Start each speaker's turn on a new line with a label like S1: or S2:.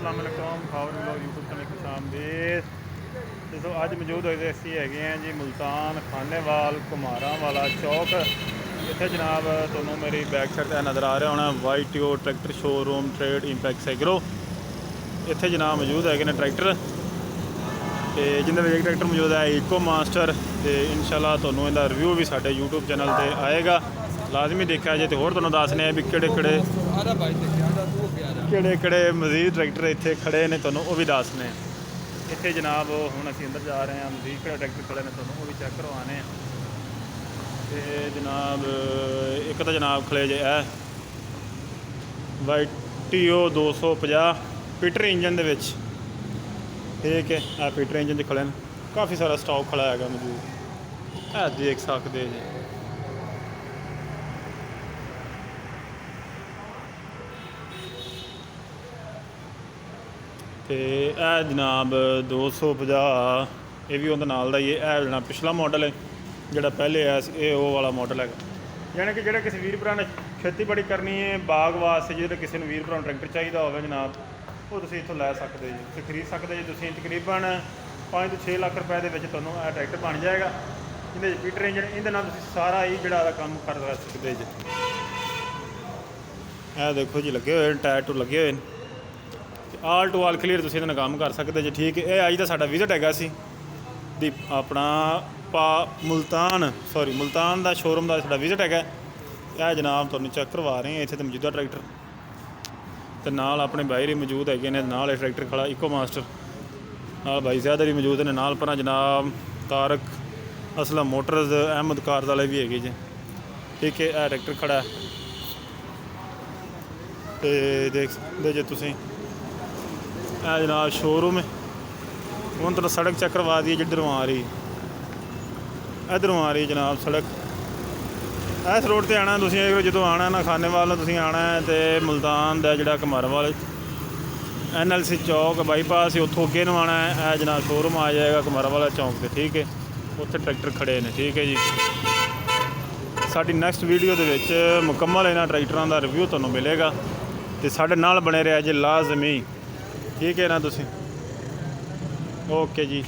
S1: अस्सलाम वालेकुम Khawar vlog YouTube channel खुश आमदीद। दोस्तों अज मौजूद होए असी है जी मुल्तान खानेवाल कुमारा वाला चौक। इतने जनाब तुहानू मेरी बैक साइड नज़र आ रहा होना YTO tractor showroom trade impact agro. इतने जनाब मौजूद है ट्रैक्टर तो जिन्हें एक ट्रैक्टर मौजूद है इको मास्टर। तो इंशाल्लाह तुहानू इहदा रिव्यू भी साडे यूट्यूब चैनल पर आएगा, लाजमी देखा जे। तो होर तुहानू दसने भी किहड़े मजीद ट्रैक्टर इत्थे खड़े ने, तुहानू वो भी दसने। इत्थे जनाब हुण असीं अंदर जा रहे हैं, मजीद किहड़े ट्रैक्टर खड़े ने तुहानू वो भी चैक करवाने। तो जनाब एक तो जनाब खड़े जे है YTO 250 पीटर इंजन दे विच, ठीक है। पीटर इंजन च खड़े ने, काफ़ी सारा स्टॉक खड़ा है मौजूद, है देख सकते जी। तो यह जनाब 250 ये भी उहदे नाल दा ही है। जनाब पिछला मॉडल है जिहड़ा पहले है, ये वो वाला मॉडल है। यानी कि जिहड़े किसी वीर भरा ने खेतीबाड़ी करनी है बाग वास्ते, जिहड़े किसी ने वीर भरा ट्रैक्टर चाहिए होवे जनाब, वो तुसीं इत्थों लै सकदे जी, तुसीं खरीद सकदे जी। तुसीं तकरीबन 5 तो 6 लाख रुपए दे विच तुहानू यह ट्रैक्टर बन जाएगा, जिहदे पीटर इंजन इहदे नाल तुसीं सारा ही जिहड़ा काम कर सकदे जी। यह देखो जी लगे हुए टायर टू लगे हुए आल टू आल क्लीयर तुसीं इहदे नाल काम कर सकदे जी, ठीक है। यह अज दा साडा विजिट हैगा सी दी अपना मुल्तान दा शोरूम का साडा विजिट है। यह जनाब तुहानू चेक करवा रहे हैं इत्थे तो मौजूदा ट्रैक्टर, तो नाल अपने भाई भी मौजूद है ने, नाल ये ट्रैक्टर खड़ा इको मास्टर, नाल भाई ज़्यादा भी मौजूद ने, नाल पर जनाब तारक असलम मोटर्स अहमद कार वाले भी है जी, ठीक है। यह ट्रैक्टर खड़ा है तो देख सकते जे तुसीं। यह जनाब शोरूम है। हुण तुहानू सड़क चेक करवा दी जिधरों आ रही, इधरों आ रही जनाब सड़क। इस रोड पर आना तुसीं जो आना ना खानेवाल तुसीं आना है, तो मुल्तान का जिहड़ा कुमारावाल NLC चौक बाईपास उत्थों अगे नू आना है। यह जनाब शोरूम आ जाएगा कुमारावाला चौक से, ठीक है। उत्थे ट्रैक्टर खड़े ने, ठीक है जी। साडी नैक्सट वीडियो दे विच मुकम्मल इन्हां ट्रैक्टरां दा रिव्यू तुहानू मिलेगा, तो साडे नाल बने रहा जी लाजमी, ठीक है ना तुसीं। ओके जी।